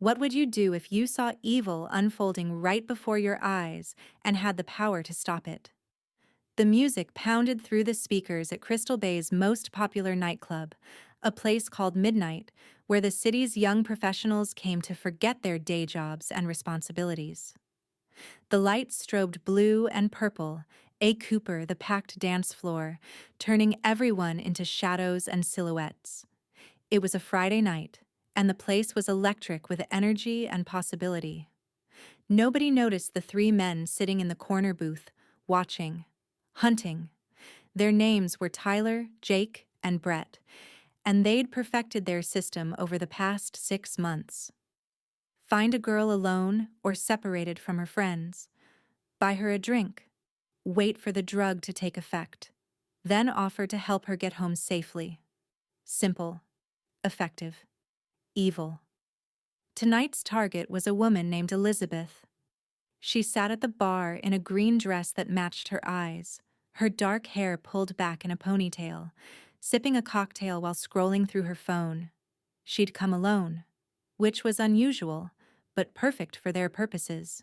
What would you do if you saw evil unfolding right before your eyes and had the power to stop it? The music pounded through the speakers at Crystal Bay's most popular nightclub, a place called Midnight, where the city's young professionals came to forget their day jobs and responsibilities. The lights strobed blue and purple, A. Cooper the packed dance floor, turning everyone into shadows and silhouettes. It was a Friday night, and the place was electric with energy and possibility. Nobody noticed the three men sitting in the corner booth, watching, hunting. Their names were Tyler, Jake, and Brett, and they'd perfected their system over the past 6 months. Find a girl alone or separated from her friends. Buy her a drink. Wait for the drug to take effect. Then offer to help her get home safely. Simple, effective, evil. Tonight's target was a woman named Elisabeth. She sat at the bar in a green dress that matched her eyes, her dark hair pulled back in a ponytail, sipping a cocktail while scrolling through her phone. She'd come alone, which was unusual, but perfect for their purposes.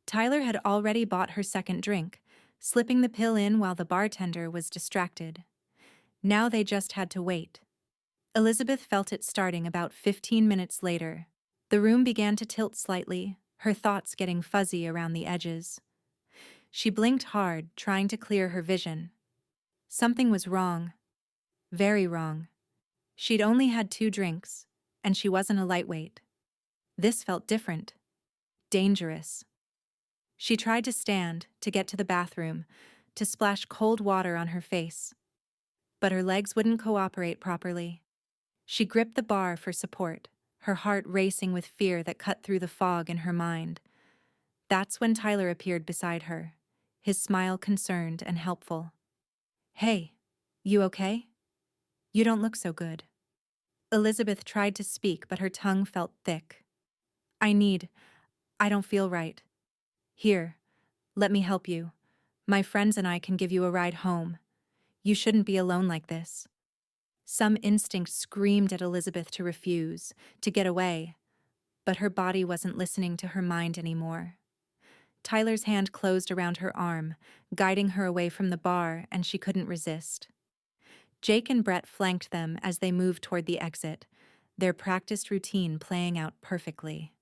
Tyler had already bought her second drink, slipping the pill in while the bartender was distracted. Now they just had to wait. Elisabeth felt it starting about 15 minutes later. The room began to tilt slightly, her thoughts getting fuzzy around the edges. She blinked hard, trying to clear her vision. Something was wrong. Very wrong. She'd only had 2 drinks, and she wasn't a lightweight. This felt different. Dangerous. She tried to stand, to get to the bathroom, to splash cold water on her face. But her legs wouldn't cooperate properly. She gripped the bar for support, her heart racing with fear that cut through the fog in her mind. That's when Tyler appeared beside her, his smile concerned and helpful. "Hey, you okay? You don't look so good." Elisabeth tried to speak, but her tongue felt thick. I don't feel right. Here, let me help you. My friends and I can give you a ride home. You shouldn't be alone like this." Some instinct screamed at Elisabeth to refuse, to get away, but her body wasn't listening to her mind anymore. Tyler's hand closed around her arm, guiding her away from the bar, and she couldn't resist. Jake and Brett flanked them as they moved toward the exit, their practiced routine playing out perfectly.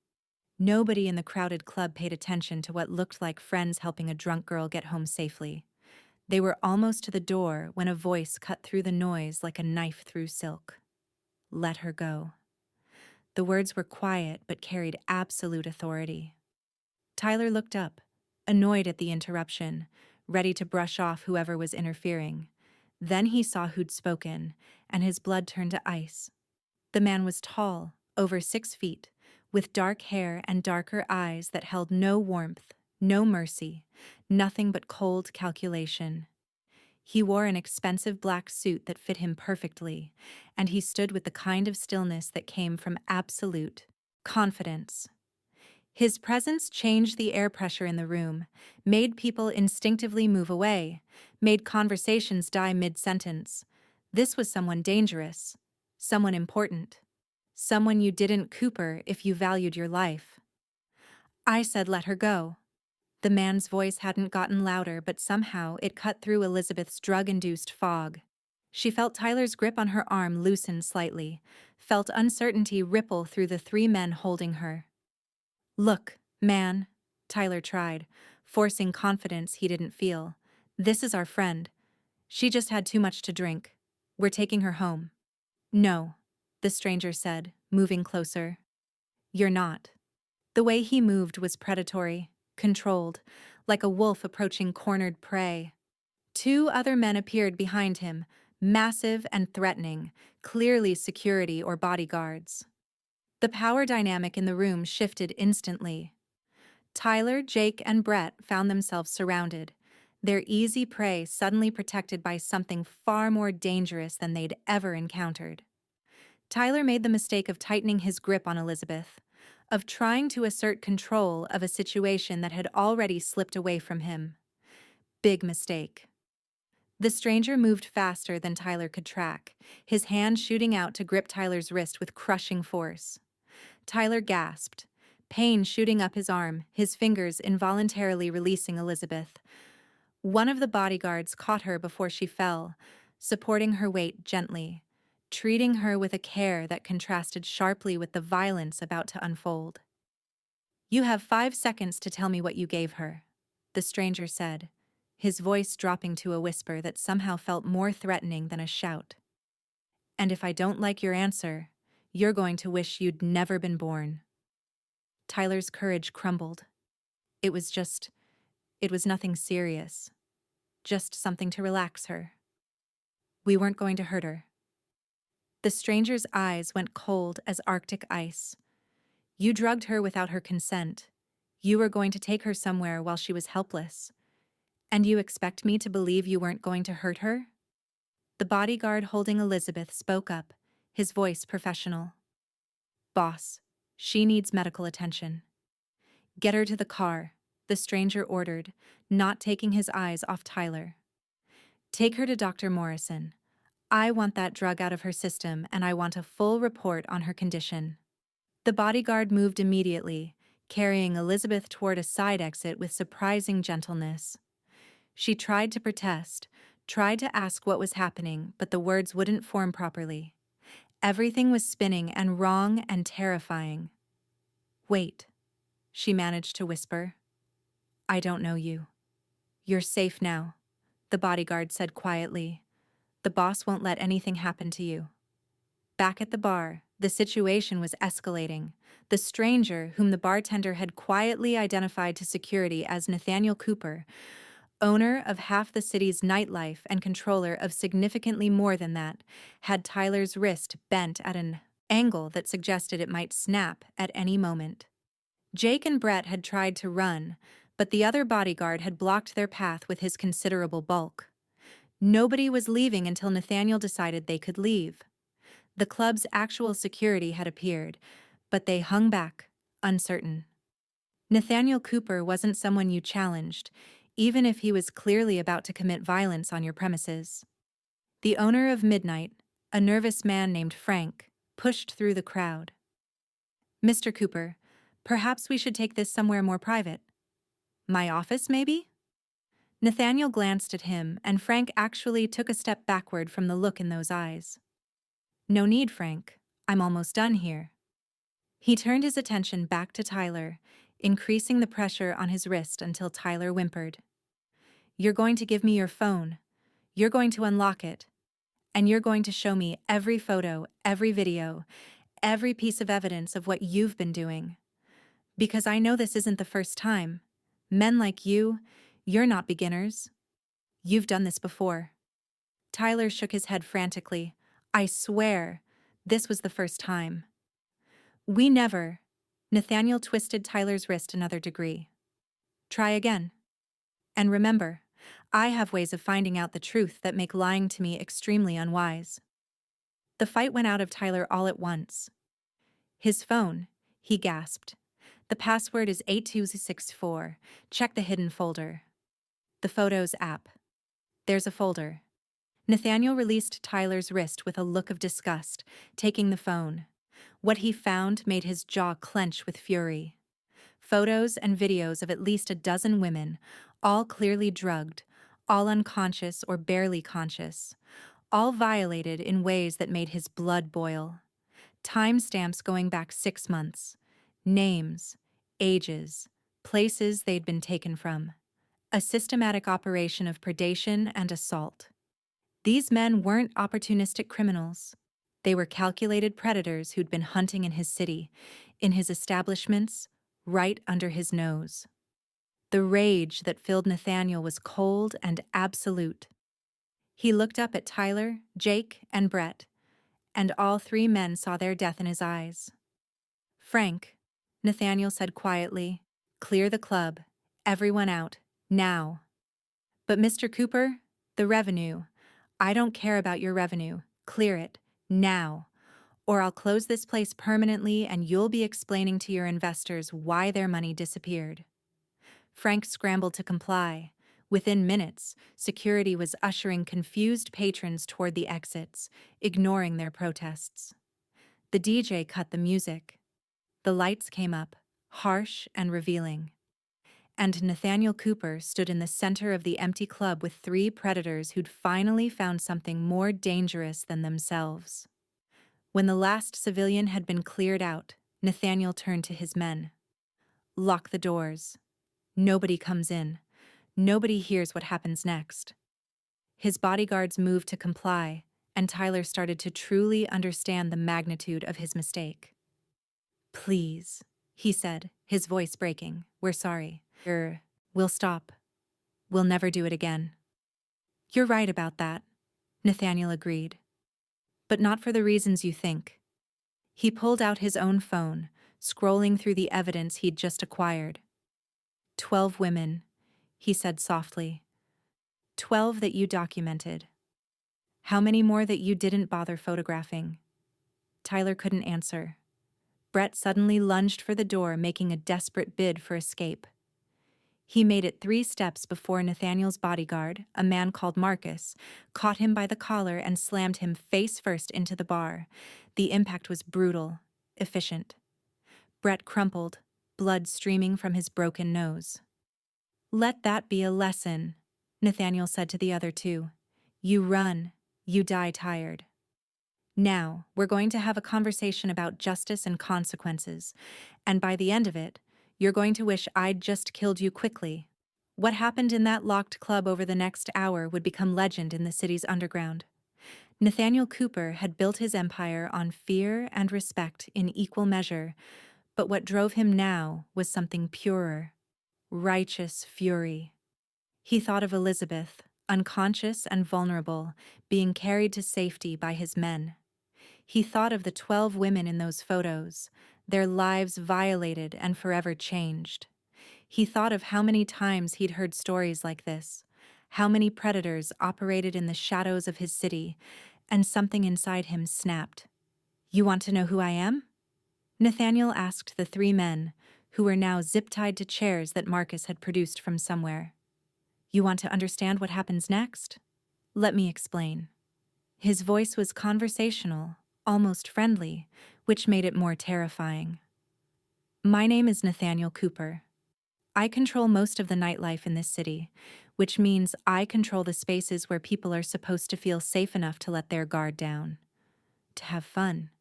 Nobody in the crowded club paid attention to what looked like friends helping a drunk girl get home safely. They were almost to the door when a voice cut through the noise like a knife through silk. "Let her go." The words were quiet but carried absolute authority. Tyler looked up, annoyed at the interruption, ready to brush off whoever was interfering. Then he saw who'd spoken, and his blood turned to ice. The man was tall, over 6 feet, with dark hair and darker eyes that held no warmth, no mercy, nothing but cold calculation. He wore an expensive black suit that fit him perfectly, and he stood with the kind of stillness that came from absolute confidence. His presence changed the air pressure in the room, made people instinctively move away, made conversations die mid-sentence. This was someone dangerous, someone important, someone you didn't Cooper if you valued your life. "I said let her go." The man's voice hadn't gotten louder, but somehow it cut through Elisabeth's drug-induced fog. She felt Tyler's grip on her arm loosen slightly, felt uncertainty ripple through the 3 men holding her. "Look, man," Tyler tried, forcing confidence he didn't feel. "This is our friend. She just had too much to drink. We're taking her home." "No," the stranger said, moving closer. "You're not." The way he moved was predatory, controlled, like a wolf approaching cornered prey. 2 other men appeared behind him, massive and threatening, clearly security or bodyguards. The power dynamic in the room shifted instantly. Tyler, Jake, and Brett found themselves surrounded, their easy prey suddenly protected by something far more dangerous than they'd ever encountered. Tyler made the mistake of tightening his grip on Elisabeth, of trying to assert control of a situation that had already slipped away from him. Big mistake. The stranger moved faster than Tyler could track, his hand shooting out to grip Tyler's wrist with crushing force. Tyler gasped, pain shooting up his arm, his fingers involuntarily releasing Elisabeth. One of the bodyguards caught her before she fell, supporting her weight gently, treating her with a care that contrasted sharply with the violence about to unfold. "You have 5 seconds to tell me what you gave her," the stranger said, his voice dropping to a whisper that somehow felt more threatening than a shout. "And if I don't like your answer, you're going to wish you'd never been born." Tyler's courage crumbled. It was nothing serious. Just something to relax her. We weren't going to hurt her. The stranger's eyes went cold as Arctic ice. "You drugged her without her consent. You were going to take her somewhere while she was helpless. And you expect me to believe you weren't going to hurt her?" The bodyguard holding Elisabeth spoke up, his voice professional. "Boss, she needs medical attention." "Get her to the car," the stranger ordered, not taking his eyes off Tyler. "Take her to Dr. Morrison. I want that drug out of her system, and I want a full report on her condition." The bodyguard moved immediately, carrying Elisabeth toward a side exit with surprising gentleness. She tried to protest, tried to ask what was happening, but the words wouldn't form properly. Everything was spinning and wrong and terrifying. "Wait," she managed to whisper. "I don't know you." "You're safe now," the bodyguard said quietly. "The boss won't let anything happen to you." Back at the bar, the situation was escalating. The stranger, whom the bartender had quietly identified to security as Nathaniel Cooper, owner of half the city's nightlife and controller of significantly more than that, had Tyler's wrist bent at an angle that suggested it might snap at any moment. Jake and Brett had tried to run, but the other bodyguard had blocked their path with his considerable bulk. Nobody was leaving until Nathaniel decided they could leave. The club's actual security had appeared, but they hung back, uncertain. Nathaniel Cooper wasn't someone you challenged, even if he was clearly about to commit violence on your premises. The owner of Midnight, a nervous man named Frank, pushed through the crowd. "Mr. Cooper, perhaps we should take this somewhere more private. My office, maybe?" Nathaniel glanced at him, and Frank actually took a step backward from the look in those eyes. "No need, Frank. I'm almost done here." He turned his attention back to Tyler, increasing the pressure on his wrist until Tyler whimpered. "You're going to give me your phone. You're going to unlock it. And you're going to show me every photo, every video, every piece of evidence of what you've been doing. Because I know this isn't the first time. Men like you're not beginners. You've done this before." Tyler shook his head frantically. "I swear, this was the first time." "We never." Nathaniel twisted Tyler's wrist another degree. "Try again. And remember, I have ways of finding out the truth that make lying to me extremely unwise." The fight went out of Tyler all at once. "His phone," he gasped. "The password is 8264. Check the hidden folder." "The Photos app. There's a folder." Nathaniel released Tyler's wrist with a look of disgust, taking the phone. What he found made his jaw clench with fury. Photos and videos of at least a dozen women, all clearly drugged, all unconscious or barely conscious, all violated in ways that made his blood boil. Timestamps going back 6 months. Names, ages, places they'd been taken from. A systematic operation of predation and assault. These men weren't opportunistic criminals. They were calculated predators who'd been hunting in his city, in his establishments, right under his nose. The rage that filled Nathaniel was cold and absolute. He looked up at Tyler, Jake, and Brett, and all 3 men saw their death in his eyes. "Frank," Nathaniel said quietly, "clear the club. Everyone out. Now." "But Mr. Cooper, the revenue. I don't care about your revenue. Clear it. Now. Or I'll close this place permanently and you'll be explaining to your investors why their money disappeared." Frank scrambled to comply. Within minutes, security was ushering confused patrons toward the exits, ignoring their protests. The DJ cut the music. The lights came up, harsh and revealing. And Nathaniel Cooper stood in the center of the empty club with three predators who'd finally found something more dangerous than themselves. When the last civilian had been cleared out, Nathaniel turned to his men. Lock the doors. Nobody comes in. Nobody hears what happens next. His bodyguards moved to comply, and Tyler started to truly understand the magnitude of his mistake. Please, he said, his voice breaking. We're sorry. We'll stop. We'll never do it again. You're right about that, Nathaniel agreed. But not for the reasons you think. He pulled out his own phone, scrolling through the evidence he'd just acquired. 12 women, he said softly. 12 that you documented. How many more that you didn't bother photographing? Tyler couldn't answer. Brett suddenly lunged for the door, making a desperate bid for escape. He made it 3 steps before Nathaniel's bodyguard, a man called Marcus, caught him by the collar and slammed him face first into the bar. The impact was brutal, efficient. Brett crumpled, blood streaming from his broken nose. Let that be a lesson, Nathaniel said to the other two. You run, you die tired. Now, we're going to have a conversation about justice and consequences, and by the end of it, you're going to wish I'd just killed you quickly. What happened in that locked club over the next hour would become legend in the city's underground. Nathaniel Cooper had built his empire on fear and respect in equal measure, but what drove him now was something purer, righteous fury. He thought of Elisabeth, unconscious and vulnerable, being carried to safety by his men. He thought of the 12 women in those photos, their lives violated and forever changed. He thought of how many times he'd heard stories like this, how many predators operated in the shadows of his city, and something inside him snapped. You want to know who I am? Nathaniel asked the 3 men, who were now zip-tied to chairs that Marcus had produced from somewhere. You want to understand what happens next? Let me explain. His voice was conversational, almost friendly, which made it more terrifying. My name is Nathaniel Cooper. I control most of the nightlife in this city, which means I control the spaces where people are supposed to feel safe enough to let their guard down, to have fun,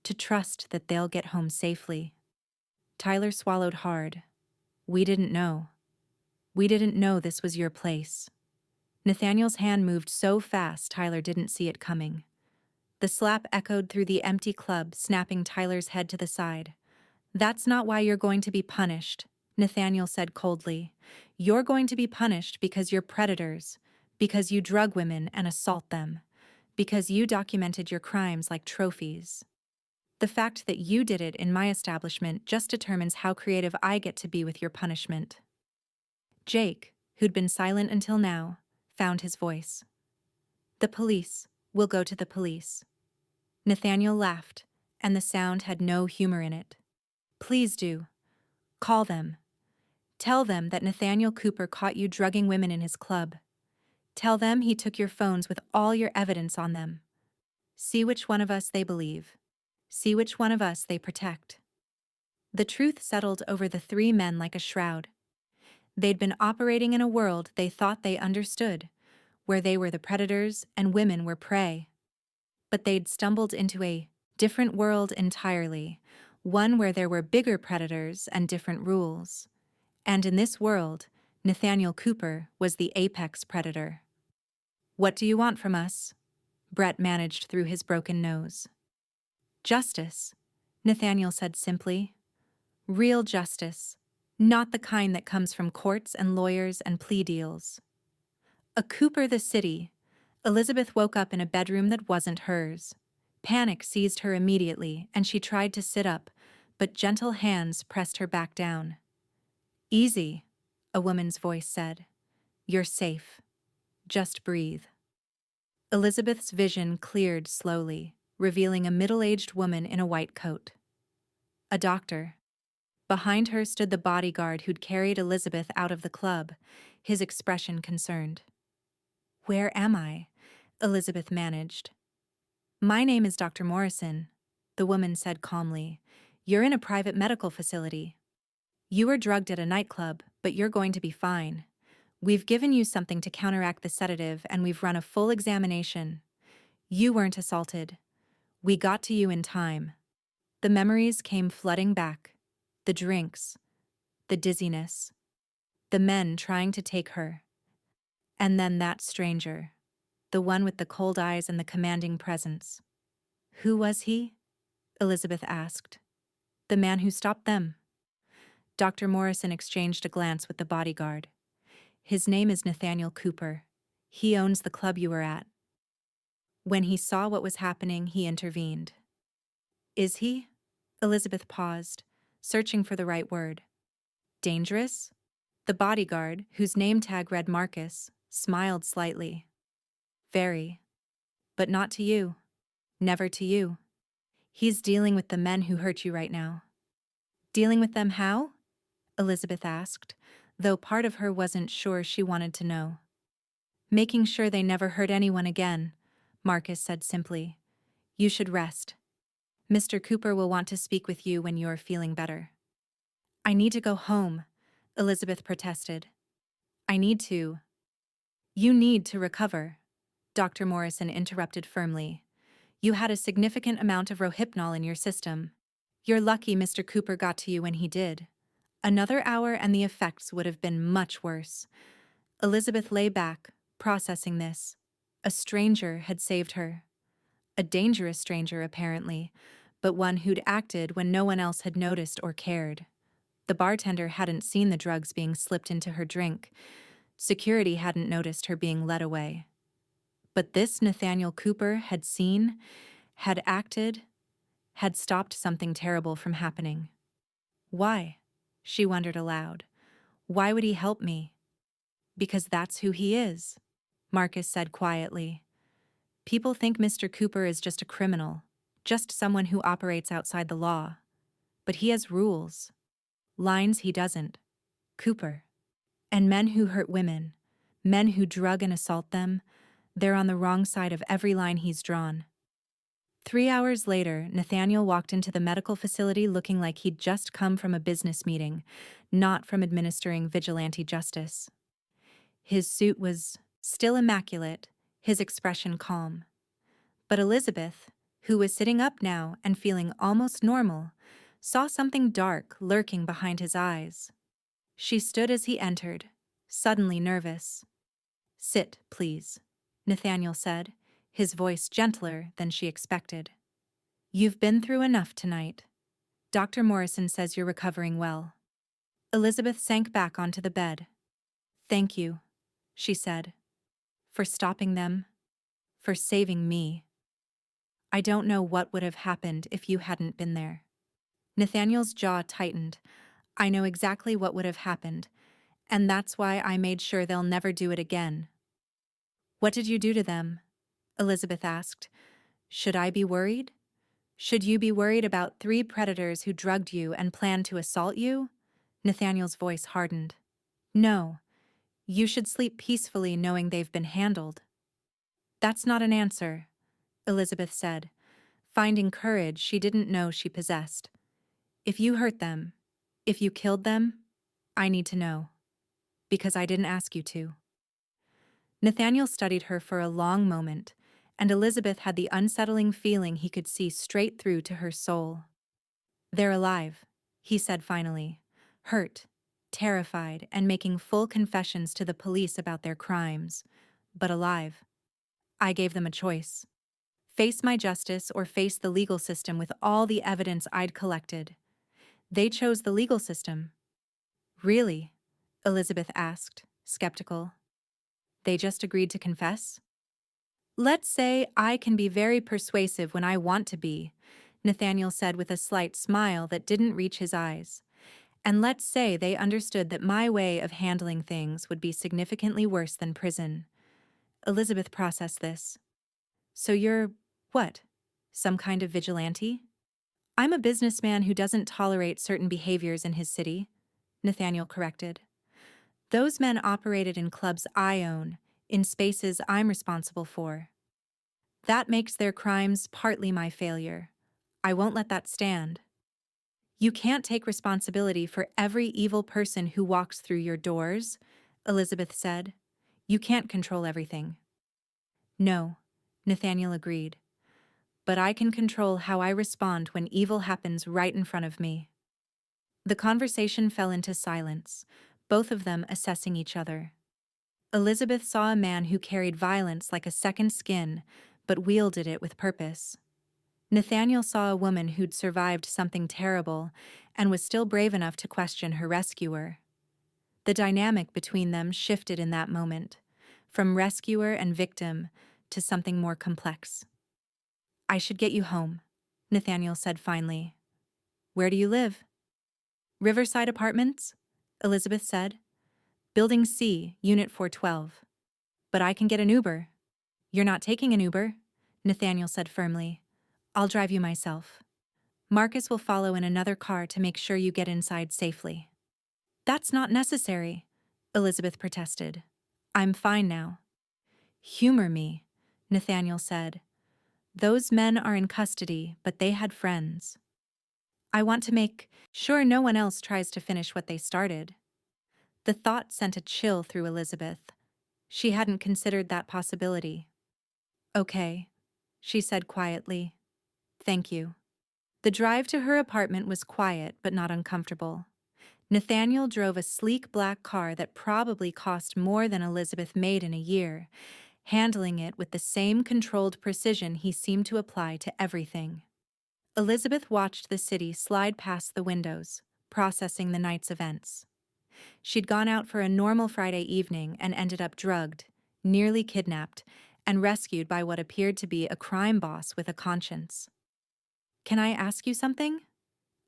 to trust that they'll get home safely. Tyler swallowed hard. We didn't know. We didn't know this was your place. Nathaniel's hand moved so fast Tyler didn't see it coming. The slap echoed through the empty club, snapping Tyler's head to the side. That's not why you're going to be punished, Nathaniel said coldly. You're going to be punished because you're predators, because you drug women and assault them, because you documented your crimes like trophies. The fact that you did it in my establishment just determines how creative I get to be with your punishment. Jake, who'd been silent until now, found his voice. The police. We'll go to the police. Nathaniel laughed, and the sound had no humor in it. Please do. Call them. Tell them that Nathaniel Cooper caught you drugging women in his club. Tell them he took your phones with all your evidence on them. See which one of us they believe. See which one of us they protect. The truth settled over the 3 men like a shroud. They'd been operating in a world they thought they understood, where they were the predators and women were prey. But they'd stumbled into a different world entirely, one where there were bigger predators and different rules. And in this world, Nathaniel Cooper was the apex predator. What do you want from us? Brett managed through his broken nose. Justice, Nathaniel said simply. Real justice, not the kind that comes from courts and lawyers and plea deals. A Cooper the city. Elisabeth woke up in a bedroom that wasn't hers. Panic seized her immediately, and she tried to sit up, but gentle hands pressed her back down. Easy, a woman's voice said. You're safe. Just breathe. Elisabeth's vision cleared slowly, revealing a middle-aged woman in a white coat. A doctor. Behind her stood the bodyguard who'd carried Elisabeth out of the club, his expression concerned. Where am I? Elisabeth managed. My name is Dr. Morrison, the woman said calmly. You're in a private medical facility. You were drugged at a nightclub, but you're going to be fine. We've given you something to counteract the sedative and we've run a full examination. You weren't assaulted. We got to you in time. The memories came flooding back. The drinks, the dizziness, the men trying to take her. And then that stranger, the one with the cold eyes and the commanding presence. Who was he? Elisabeth asked. The man who stopped them. Dr. Morrison exchanged a glance with the bodyguard. His name is Nathaniel Cooper. He owns the club you were at. When he saw what was happening, he intervened. Is he? Elisabeth paused, searching for the right word. Dangerous? The bodyguard, whose name tag read Marcus, smiled slightly. Very. But not to you. Never to you. He's dealing with the men who hurt you right now. Dealing with them how? Elisabeth asked, though part of her wasn't sure she wanted to know. Making sure they never hurt anyone again, Marcus said simply. You should rest. Mr. Cooper will want to speak with you when you're feeling better. I need to go home, Elisabeth protested. I need to. You need to recover, Dr. Morrison interrupted firmly. You had a significant amount of Rohypnol in your system. You're lucky Mr. Cooper got to you when he did. Another hour and the effects would have been much worse. Elisabeth lay back, processing this. A stranger had saved her. A dangerous stranger, apparently, but one who'd acted when no one else had noticed or cared. The bartender hadn't seen the drugs being slipped into her drink. Security hadn't noticed her being led away. But this Nathaniel Cooper had seen, had acted, had stopped something terrible from happening. Why? She wondered aloud. Why would he help me? Because that's who he is, Marcus said quietly. People think Mr. Cooper is just a criminal, just someone who operates outside the law. But he has rules. Lines he doesn't. Cooper. And men who hurt women, men who drug and assault them, they're on the wrong side of every line he's drawn. 3 hours later, Nathaniel walked into the medical facility looking like he'd just come from a business meeting, not from administering vigilante justice. His suit was still immaculate, his expression calm. But Elisabeth, who was sitting up now and feeling almost normal, saw something dark lurking behind his eyes. She stood as he entered, suddenly nervous. Sit, please, Nathaniel said, his voice gentler than she expected. You've been through enough tonight. Dr. Morrison says you're recovering well. Elisabeth sank back onto the bed. Thank you, she said, for stopping them, for saving me. I don't know what would have happened if you hadn't been there. Nathaniel's jaw tightened. I know exactly what would have happened, and that's why I made sure they'll never do it again. What did you do to them? Elisabeth asked. Should I be worried? Should you be worried about 3 predators who drugged you and planned to assault you? Nathaniel's voice hardened. No. You should sleep peacefully knowing they've been handled. That's not an answer, Elisabeth said, finding courage she didn't know she possessed. If you hurt them, if you killed them, I need to know. Because I didn't ask you to. Nathaniel studied her for a long moment, and Elisabeth had the unsettling feeling he could see straight through to her soul. They're alive, he said finally, hurt, terrified, and making full confessions to the police about their crimes, but alive. I gave them a choice. Face my justice or face the legal system with all the evidence I'd collected. They chose the legal system. Really? Elisabeth asked, skeptical. They just agreed to confess? Let's say I can be very persuasive when I want to be, Nathaniel said with a slight smile that didn't reach his eyes. And let's say they understood that my way of handling things would be significantly worse than prison. Elisabeth processed this. So you're, what? Some kind of vigilante? I'm a businessman who doesn't tolerate certain behaviors in his city, Nathaniel corrected. Those men operated in clubs I own, in spaces I'm responsible for. That makes their crimes partly my failure. I won't let that stand. You can't take responsibility for every evil person who walks through your doors, Elisabeth said. You can't control everything. No, Nathaniel agreed. But I can control how I respond when evil happens right in front of me. The conversation fell into silence, both of them assessing each other. Elisabeth saw a man who carried violence like a second skin, but wielded it with purpose. Nathaniel saw a woman who'd survived something terrible and was still brave enough to question her rescuer. The dynamic between them shifted in that moment, from rescuer and victim to something more complex. I should get you home, Nathaniel said finally. Where do you live? Riverside Apartments, Elisabeth said. Building C, Unit 412. But I can get an Uber. You're not taking an Uber, Nathaniel said firmly. I'll drive you myself. Marcus will follow in another car to make sure you get inside safely. That's not necessary, Elisabeth protested. I'm fine now. Humor me, Nathaniel said. Those men are in custody, but they had friends. I want to make sure no one else tries to finish what they started. The thought sent a chill through Elisabeth. She hadn't considered that possibility. Okay, she said quietly. Thank you. The drive to her apartment was quiet but not uncomfortable. Nathaniel drove a sleek black car that probably cost more than Elisabeth made in a year, handling it with the same controlled precision he seemed to apply to everything. Elisabeth watched the city slide past the windows, processing the night's events. She'd gone out for a normal Friday evening and ended up drugged, nearly kidnapped, and rescued by what appeared to be a crime boss with a conscience. Can I ask you something?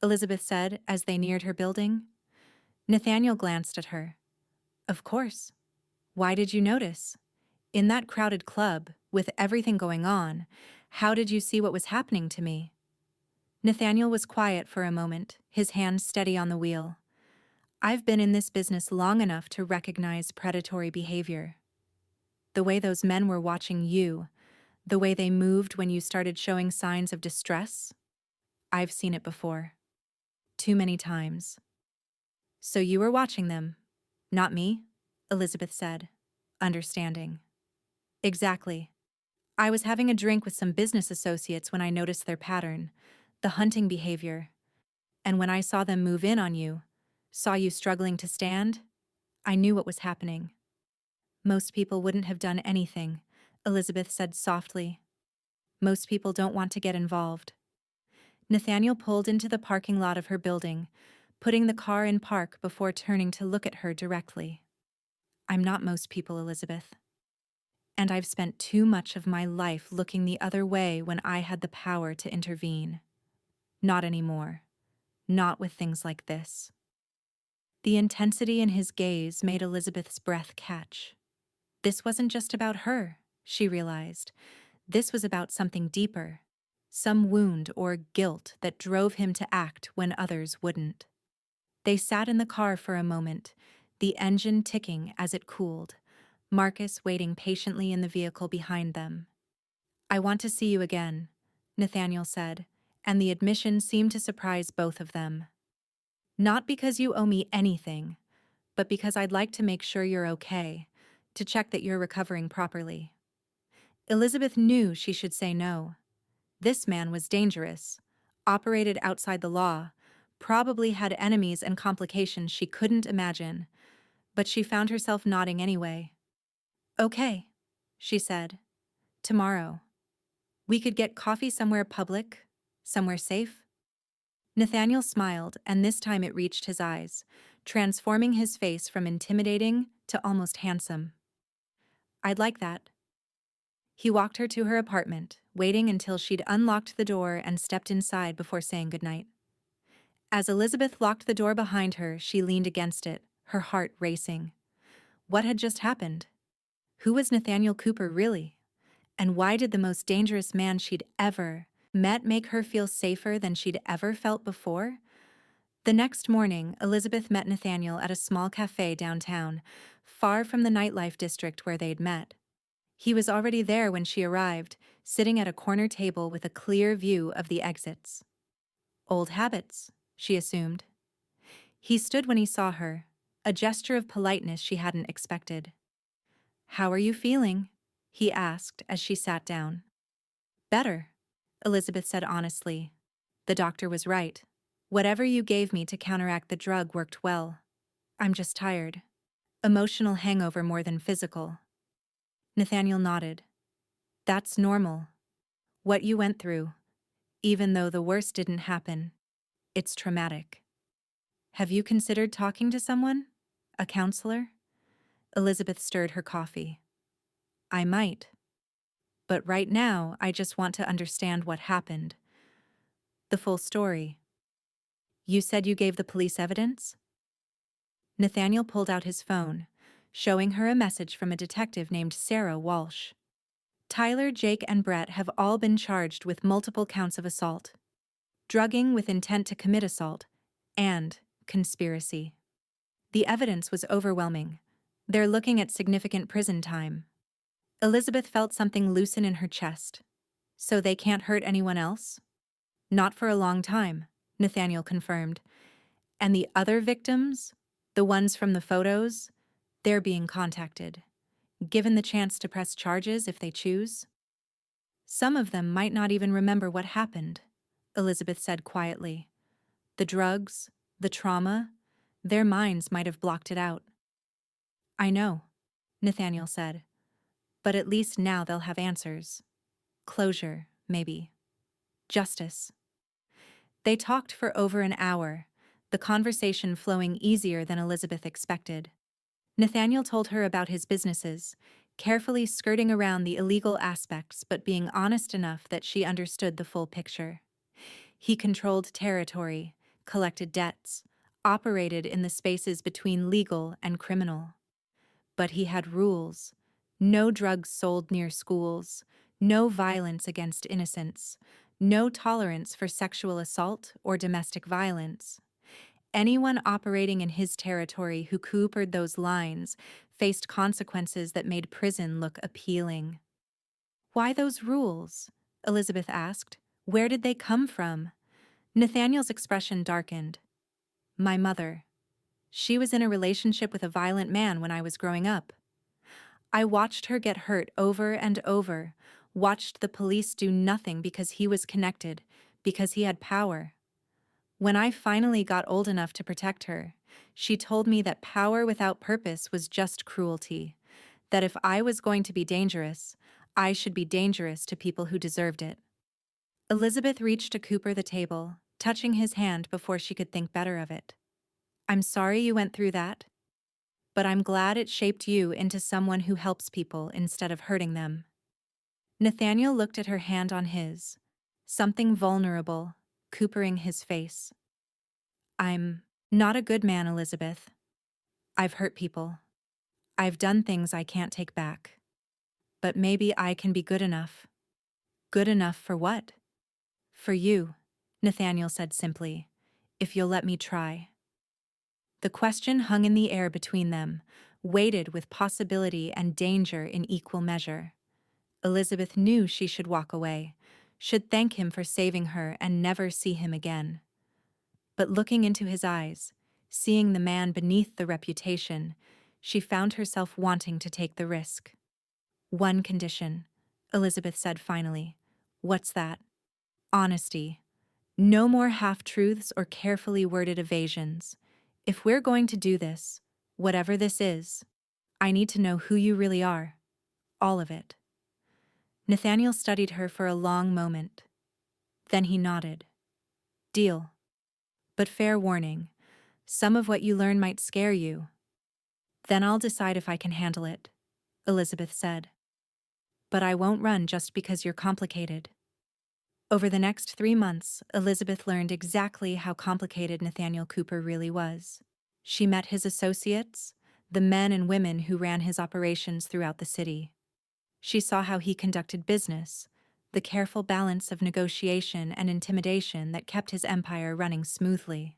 Elisabeth said as they neared her building. Nathaniel glanced at her. Of course. Why did you notice? In that crowded club, with everything going on, how did you see what was happening to me? Nathaniel was quiet for a moment, his hand steady on the wheel. I've been in this business long enough to recognize predatory behavior. The way those men were watching you, the way they moved when you started showing signs of distress, I've seen it before. Too many times. So you were watching them, not me, Elisabeth said, understanding. Exactly. I was having a drink with some business associates when I noticed their pattern, the hunting behavior. And when I saw them move in on you, saw you struggling to stand, I knew what was happening. Most people wouldn't have done anything, Elisabeth said softly. Most people don't want to get involved. Nathaniel pulled into the parking lot of her building, putting the car in park before turning to look at her directly. I'm not most people, Elisabeth. And I've spent too much of my life looking the other way when I had the power to intervene. Not anymore. Not with things like this. The intensity in his gaze made Elisabeth's breath catch. This wasn't just about her, she realized. This was about something deeper, some wound or guilt that drove him to act when others wouldn't. They sat in the car for a moment, the engine ticking as it cooled, Marcus waiting patiently in the vehicle behind them. I want to see you again, Nathaniel said, and the admission seemed to surprise both of them. Not because you owe me anything, but because I'd like to make sure you're okay, to check that you're recovering properly. Elisabeth knew she should say no. This man was dangerous, operated outside the law, probably had enemies and complications she couldn't imagine, but she found herself nodding anyway. Okay, she said. Tomorrow. We could get coffee somewhere public, somewhere safe. Nathaniel smiled, and this time it reached his eyes, transforming his face from intimidating to almost handsome. I'd like that. He walked her to her apartment, waiting until she'd unlocked the door and stepped inside before saying goodnight. As Elisabeth locked the door behind her, she leaned against it, her heart racing. What had just happened? Who was Nathaniel Cooper really? And why did the most dangerous man she'd ever met make her feel safer than she'd ever felt before? The next morning, Elisabeth met Nathaniel at a small cafe downtown, far from the nightlife district where they'd met. He was already there when she arrived, sitting at a corner table with a clear view of the exits. Old habits, she assumed. He stood when he saw her, a gesture of politeness she hadn't expected. "How are you feeling?" he asked as she sat down. "Better," Elisabeth said honestly. "The doctor was right. Whatever you gave me to counteract the drug worked well. I'm just tired. Emotional hangover more than physical." Nathaniel nodded. "That's normal. What you went through, even though the worst didn't happen, it's traumatic. Have you considered talking to someone? A counselor?" Elisabeth stirred her coffee. "I might. But right now, I just want to understand what happened. The full story. You said you gave the police evidence?" Nathaniel pulled out his phone, showing her a message from a detective named Sarah Walsh. "Tyler, Jake, and Brett have all been charged with multiple counts of assault, drugging with intent to commit assault, and conspiracy. The evidence was overwhelming. They're looking at significant prison time." Elisabeth felt something loosen in her chest. "So they can't hurt anyone else?" "Not for a long time," Nathaniel confirmed. "And the other victims, the ones from the photos, they're being contacted, given the chance to press charges if they choose." "Some of them might not even remember what happened," Elisabeth said quietly. "The drugs, the trauma, their minds might have blocked it out." "I know," Nathaniel said. "But at least now they'll have answers. Closure, maybe. Justice." They talked for over an hour, the conversation flowing easier than Elisabeth expected. Nathaniel told her about his businesses, carefully skirting around the illegal aspects but being honest enough that she understood the full picture. He controlled territory, collected debts, operated in the spaces between legal and criminal. But he had rules. No drugs sold near schools, no violence against innocents, no tolerance for sexual assault or domestic violence. Anyone operating in his territory who coopered those lines faced consequences that made prison look appealing. "Why those rules?" Elisabeth asked. "Where did they come from?" Nathaniel's expression darkened. "My mother. She was in a relationship with a violent man when I was growing up. I watched her get hurt over and over, watched the police do nothing because he was connected, because he had power. When I finally got old enough to protect her, she told me that power without purpose was just cruelty, that if I was going to be dangerous, I should be dangerous to people who deserved it." Elisabeth reached to Cooper the table, touching his hand before she could think better of it. "I'm sorry you went through that, but I'm glad it shaped you into someone who helps people instead of hurting them." Nathaniel looked at her hand on his, something vulnerable, coopering his face. "I'm not a good man, Elisabeth. I've hurt people. I've done things I can't take back. But maybe I can be good enough." "Good enough for what?" "For you," Nathaniel said simply, "if you'll let me try." The question hung in the air between them, weighted with possibility and danger in equal measure. Elisabeth knew she should walk away, should thank him for saving her and never see him again. But looking into his eyes, seeing the man beneath the reputation, she found herself wanting to take the risk. "One condition," Elisabeth said finally. "What's that?" "Honesty. No more half-truths or carefully worded evasions. If we're going to do this, whatever this is, I need to know who you really are. All of it." Nathaniel studied her for a long moment. Then he nodded. "Deal. But fair warning, some of what you learn might scare you." "Then I'll decide if I can handle it," Elisabeth said. "But I won't run just because you're complicated." Over the next 3 months, Elisabeth learned exactly how complicated Nathaniel Cooper really was. She met his associates, the men and women who ran his operations throughout the city. She saw how he conducted business, the careful balance of negotiation and intimidation that kept his empire running smoothly.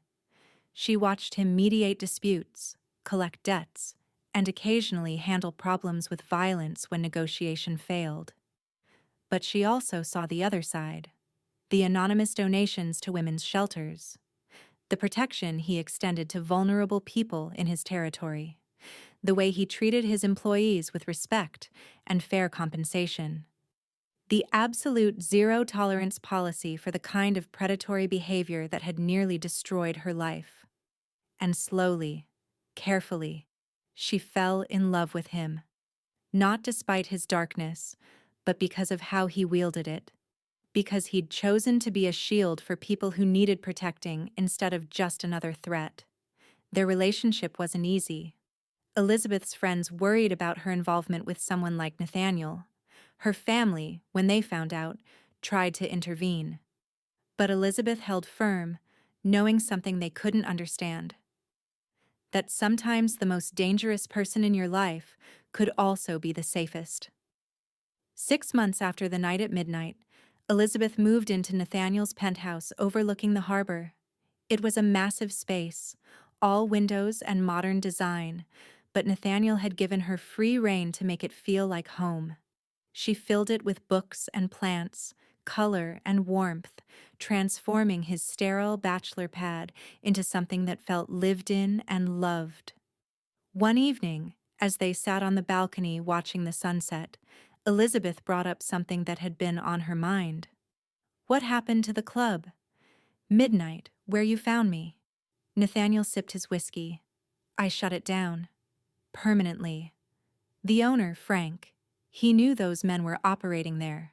She watched him mediate disputes, collect debts, and occasionally handle problems with violence when negotiation failed. But she also saw the other side, the anonymous donations to women's shelters, the protection he extended to vulnerable people in his territory, the way he treated his employees with respect and fair compensation. The absolute zero-tolerance policy for the kind of predatory behavior that had nearly destroyed her life. And slowly, carefully, she fell in love with him, not despite his darkness, but because of how he wielded it, because he'd chosen to be a shield for people who needed protecting instead of just another threat. Their relationship wasn't easy. Elisabeth's friends worried about her involvement with someone like Nathaniel. Her family, when they found out, tried to intervene. But Elisabeth held firm, knowing something they couldn't understand: that sometimes the most dangerous person in your life could also be the safest. 6 months after the night at midnight, Elisabeth moved into Nathaniel's penthouse overlooking the harbor. It was a massive space, all windows and modern design, but Nathaniel had given her free rein to make it feel like home. She filled it with books and plants, color and warmth, transforming his sterile bachelor pad into something that felt lived in and loved. One evening, as they sat on the balcony watching the sunset, Elisabeth brought up something that had been on her mind. "What happened to the club? Midnight, where you found me?" Nathaniel sipped his whiskey. "I shut it down. Permanently. The owner, Frank, he knew those men were operating there.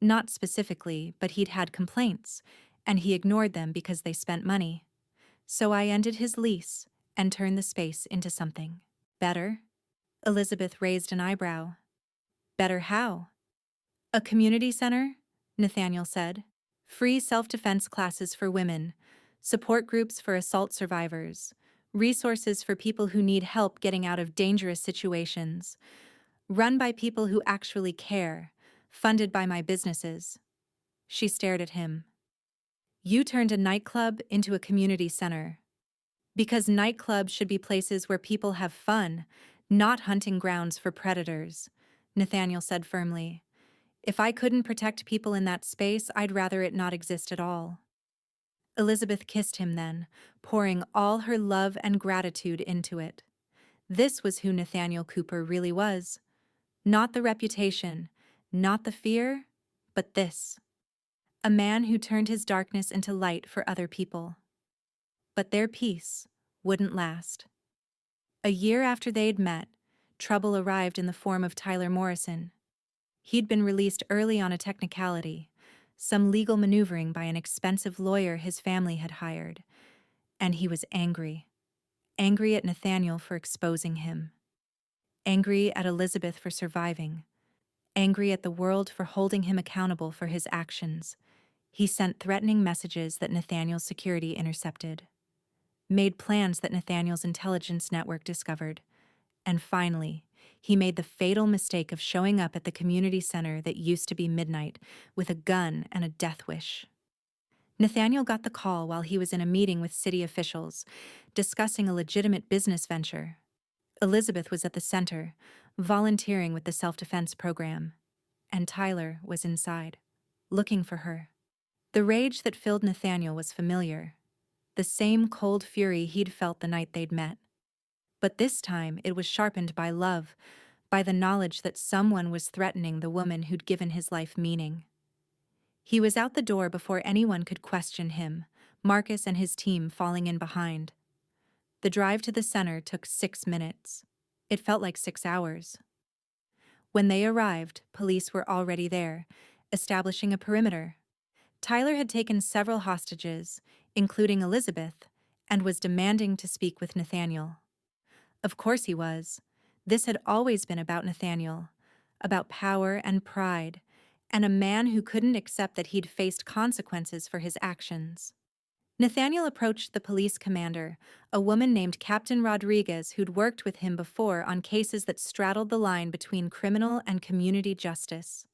Not specifically, but he'd had complaints, and he ignored them because they spent money. So I ended his lease and turned the space into something better." Elisabeth raised an eyebrow. "Better how?" "A community center," Nathaniel said. "Free self-defense classes for women, support groups for assault survivors, resources for people who need help getting out of dangerous situations, run by people who actually care, funded by my businesses." She stared at him. "You turned a nightclub into a community center. Because nightclubs should be places where people have fun, not hunting grounds for predators," Nathaniel said firmly. "If I couldn't protect people in that space, I'd rather it not exist at all." Elisabeth kissed him then, pouring all her love and gratitude into it. This was who Nathaniel Cooper really was. Not the reputation, not the fear, but this. A man who turned his darkness into light for other people. But their peace wouldn't last. A year after they'd met, trouble arrived in the form of Tyler Morrison. He'd been released early on a technicality, some legal maneuvering by an expensive lawyer his family had hired, and he was angry. Angry at Nathaniel for exposing him. Angry at Elisabeth for surviving. Angry at the world for holding him accountable for his actions. He sent threatening messages that Nathaniel's security intercepted. Made plans that Nathaniel's intelligence network discovered. And finally, he made the fatal mistake of showing up at the community center that used to be Midnight with a gun and a death wish. Nathaniel got the call while he was in a meeting with city officials, discussing a legitimate business venture. Elisabeth was at the center, volunteering with the self-defense program, and Tyler was inside, looking for her. The rage that filled Nathaniel was familiar, the same cold fury he'd felt the night they'd met. But this time it was sharpened by love, by the knowledge that someone was threatening the woman who'd given his life meaning. He was out the door before anyone could question him, Marcus and his team falling in behind. The drive to the center took 6 minutes. It felt like 6 hours. When they arrived, police were already there, establishing a perimeter. Tyler had taken several hostages, including Elisabeth, and was demanding to speak with Nathaniel. Of course he was. This had always been about Nathaniel, about power and pride, and a man who couldn't accept that he'd faced consequences for his actions. Nathaniel approached the police commander, a woman named Captain Rodriguez who'd worked with him before on cases that straddled the line between criminal and community justice.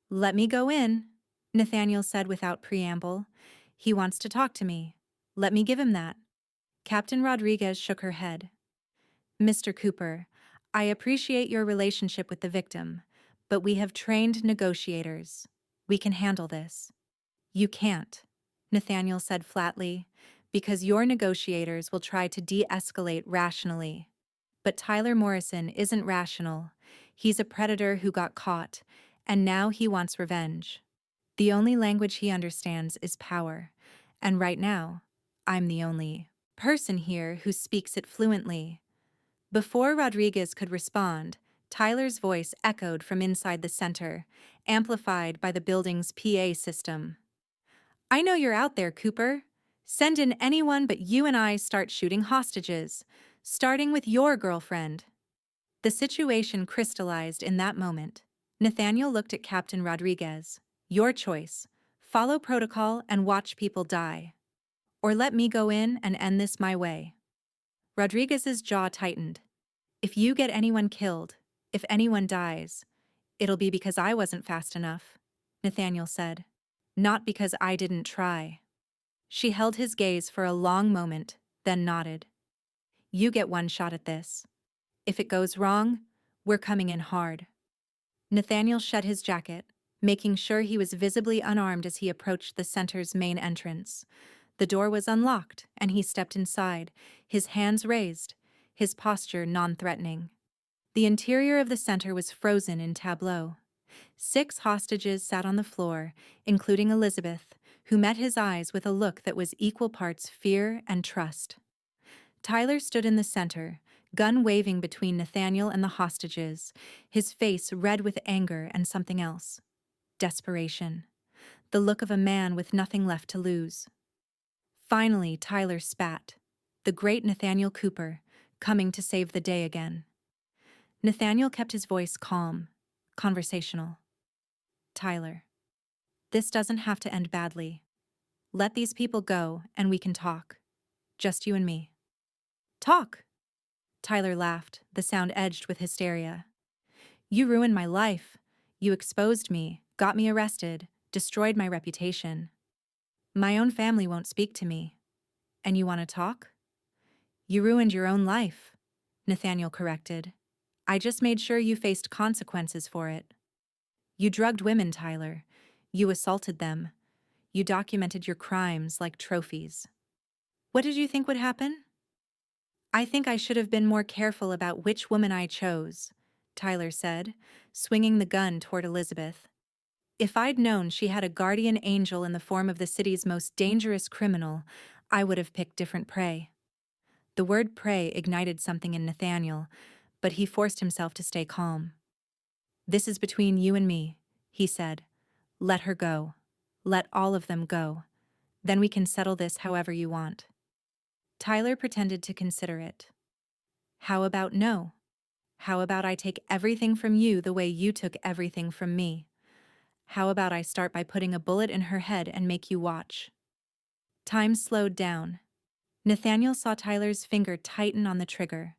"Let me go in," Nathaniel said without preamble. "He wants to talk to me. Let me give him that." Captain Rodriguez shook her head. "Mr. Cooper, I appreciate your relationship with the victim, but we have trained negotiators. We can handle this." "You can't," Nathaniel said flatly. Because your negotiators will try to de-escalate rationally. But Tyler Morrison isn't rational. He's a predator who got caught, and now he wants revenge. The only language he understands is power. And right now, I'm the only person here who speaks it fluently. Before Rodriguez could respond, Tyler's voice echoed from inside the center, amplified by the building's PA system. I know you're out there, Cooper. Send in anyone but you and I start shooting hostages, starting with your girlfriend. The situation crystallized in that moment. Nathaniel looked at Captain Rodriguez. Your choice. Follow protocol and watch people die. Or let me go in and end this my way. Rodriguez's jaw tightened. If you get anyone killed, if anyone dies, it'll be because I wasn't fast enough, Nathaniel said. Not because I didn't try. She held his gaze for a long moment, then nodded. You get one shot at this. If it goes wrong, we're coming in hard. Nathaniel shed his jacket, making sure he was visibly unarmed as he approached the center's main entrance. The door was unlocked, and he stepped inside, his hands raised, his posture non-threatening. The interior of the center was frozen in tableau. 6 hostages sat on the floor, including Elisabeth, who met his eyes with a look that was equal parts fear and trust. Tyler stood in the center, gun waving between Nathaniel and the hostages, his face red with anger and something else. Desperation. The look of a man with nothing left to lose. Finally, Tyler spat. The great Nathaniel Cooper, coming to save the day again. Nathaniel kept his voice calm, conversational. Tyler. This doesn't have to end badly. Let these people go, and we can talk. Just you and me. Talk! Tyler laughed, the sound edged with hysteria. You ruined my life. You exposed me, got me arrested, destroyed my reputation. My own family won't speak to me. And you want to talk? You ruined your own life, Nathaniel corrected. I just made sure you faced consequences for it. You drugged women, Tyler. You assaulted them. You documented your crimes like trophies. What did you think would happen? I think I should have been more careful about which woman I chose, Tyler said, swinging the gun toward Elisabeth. If I'd known she had a guardian angel in the form of the city's most dangerous criminal, I would have picked different prey. The word prey ignited something in Nathaniel, but he forced himself to stay calm. This is between you and me, he said. Let her go. Let all of them go. Then we can settle this however you want. Tyler pretended to consider it. How about no? How about I take everything from you the way you took everything from me? How about I start by putting a bullet in her head and make you watch? Time slowed down. Nathaniel saw Tyler's finger tighten on the trigger,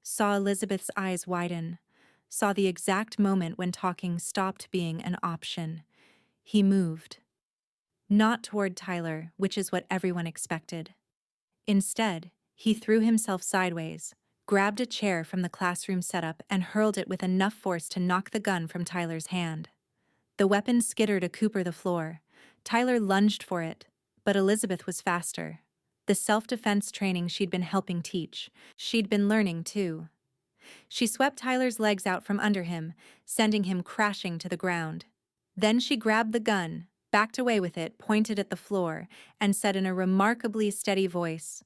saw Elisabeth's eyes widen, saw the exact moment when talking stopped being an option. He moved. Not toward Tyler, which is what everyone expected. Instead, he threw himself sideways, grabbed a chair from the classroom setup and hurled it with enough force to knock the gun from Tyler's hand. The weapon skittered to Cooper the floor. Tyler lunged for it, but Elisabeth was faster. The self-defense training she'd been helping teach, she'd been learning too. She swept Tyler's legs out from under him, sending him crashing to the ground. Then she grabbed the gun, backed away with it, pointed at the floor, and said in a remarkably steady voice,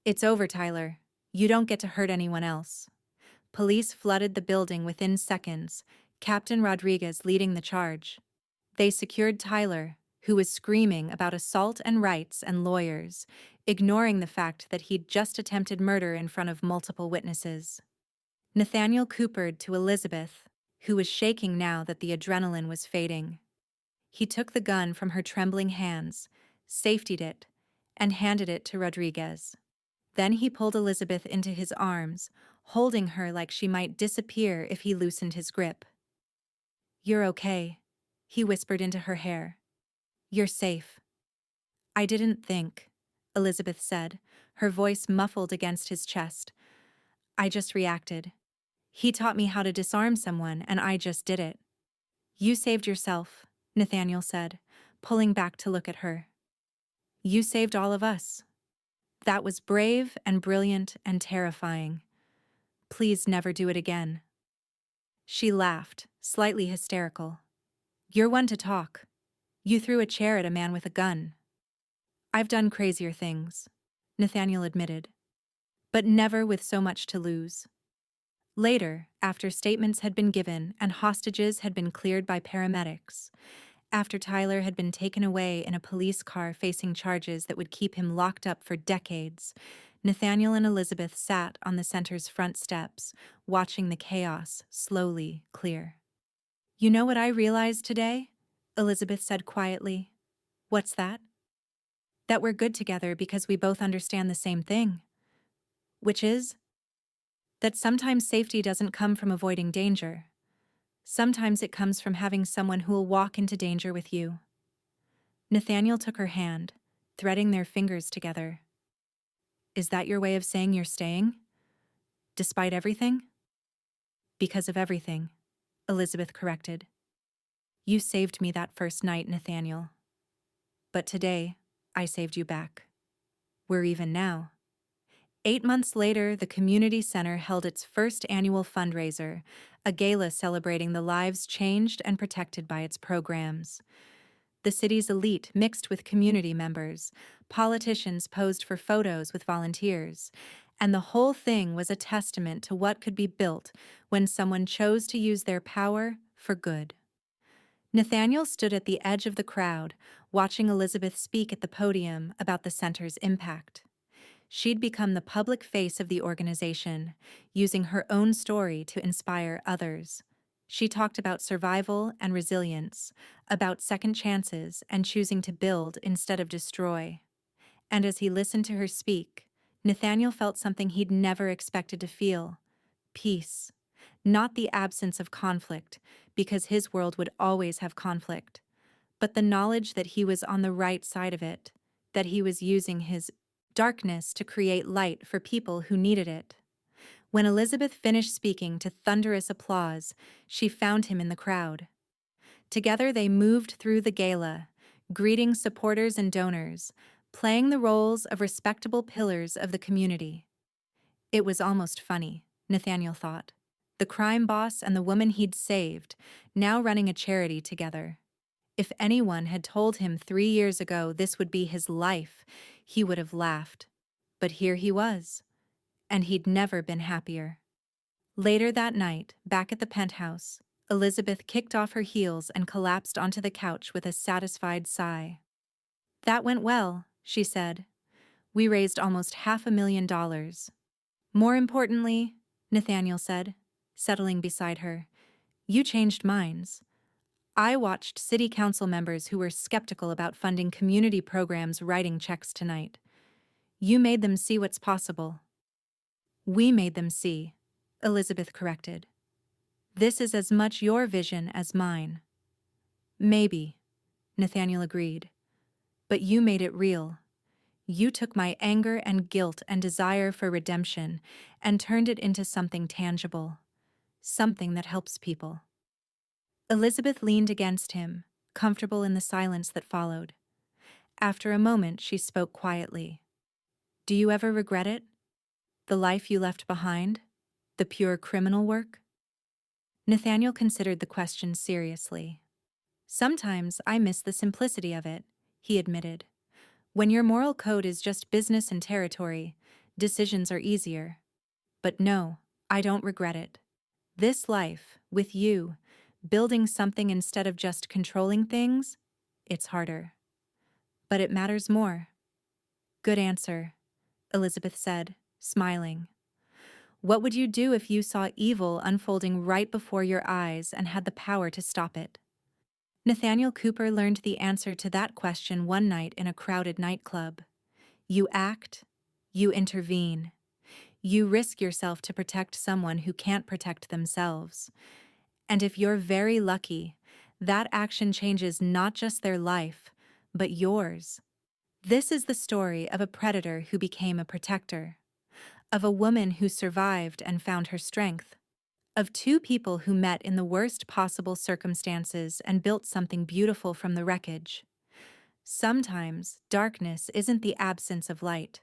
"It's over, Tyler. You don't get to hurt anyone else." Police flooded the building within seconds, Captain Rodriguez leading the charge. They secured Tyler, who was screaming about assault and rights and lawyers, ignoring the fact that he'd just attempted murder in front of multiple witnesses. Nathaniel coopered to Elisabeth, who was shaking now that the adrenaline was fading. He took the gun from her trembling hands, safetied it, and handed it to Rodriguez. Then he pulled Elisabeth into his arms, holding her like she might disappear if he loosened his grip. "You're okay," he whispered into her hair. "You're safe." "I didn't think," Elisabeth said, her voice muffled against his chest. "I just reacted. He taught me how to disarm someone, and I just did it." "You saved yourself," Nathaniel said, pulling back to look at her. "You saved all of us." That was brave and brilliant and terrifying. Please never do it again. She laughed, slightly hysterical. You're one to talk. You threw a chair at a man with a gun. I've done crazier things, Nathaniel admitted, but never with so much to lose. Later, after statements had been given and hostages had been cleared by paramedics, after Tyler had been taken away in a police car facing charges that would keep him locked up for decades, Nathaniel and Elisabeth sat on the center's front steps, watching the chaos slowly clear. You know what I realized today? Elisabeth said quietly. What's that? That we're good together because we both understand the same thing. Which is? That sometimes safety doesn't come from avoiding danger. Sometimes it comes from having someone who will walk into danger with you. Nathaniel took her hand, threading their fingers together. Is that your way of saying you're staying? Despite everything? Because of everything, Elisabeth corrected. You saved me that first night, Nathaniel. But today, I saved you back. We're even now. 8 months later, the community center held its first annual fundraiser, a gala celebrating the lives changed and protected by its programs. The city's elite mixed with community members, politicians posed for photos with volunteers, and the whole thing was a testament to what could be built when someone chose to use their power for good. Nathaniel stood at the edge of the crowd, watching Elisabeth speak at the podium about the center's impact. She'd become the public face of the organization, using her own story to inspire others. She talked about survival and resilience, about second chances and choosing to build instead of destroy. And as he listened to her speak, Nathaniel felt something he'd never expected to feel: peace. Not the absence of conflict, because his world would always have conflict, but the knowledge that he was on the right side of it, that he was using his darkness to create light for people who needed it. When Elisabeth finished speaking to thunderous applause, she found him in the crowd. Together they moved through the gala, greeting supporters and donors, playing the roles of respectable pillars of the community. It was almost funny, Nathaniel thought. The crime boss and the woman he'd saved, now running a charity together. If anyone had told him 3 years ago this would be his life, he would have laughed. But here he was, and he'd never been happier. Later that night, back at the penthouse, Elisabeth kicked off her heels and collapsed onto the couch with a satisfied sigh. That went well, she said. We raised almost $500,000. More importantly, Nathaniel said, settling beside her, you changed minds. I watched city council members who were skeptical about funding community programs writing checks tonight. You made them see what's possible. We made them see, Elisabeth corrected. This is as much your vision as mine. Maybe, Nathaniel agreed. But you made it real. You took my anger and guilt and desire for redemption and turned it into something tangible, something that helps people. Elisabeth leaned against him, comfortable in the silence that followed. After a moment, she spoke quietly. Do you ever regret it? The life you left behind? The pure criminal work? Nathaniel considered the question seriously. Sometimes I miss the simplicity of it, he admitted. When your moral code is just business and territory, decisions are easier. But no, I don't regret it. This life, with you, building something instead of just controlling things, it's harder. But it matters more. Good answer, Elisabeth said, smiling. What would you do if you saw evil unfolding right before your eyes and had the power to stop it? Nathaniel Cooper learned the answer to that question one night in a crowded nightclub. You act, you intervene. You risk yourself to protect someone who can't protect themselves. And if you're very lucky, that action changes not just their life, but yours. This is the story of a predator who became a protector, of a woman who survived and found her strength, of two people who met in the worst possible circumstances and built something beautiful from the wreckage. Sometimes darkness isn't the absence of light.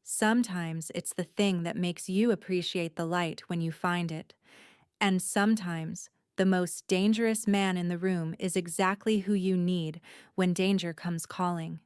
Sometimes it's the thing that makes you appreciate the light when you find it. And sometimes the most dangerous man in the room is exactly who you need when danger comes calling.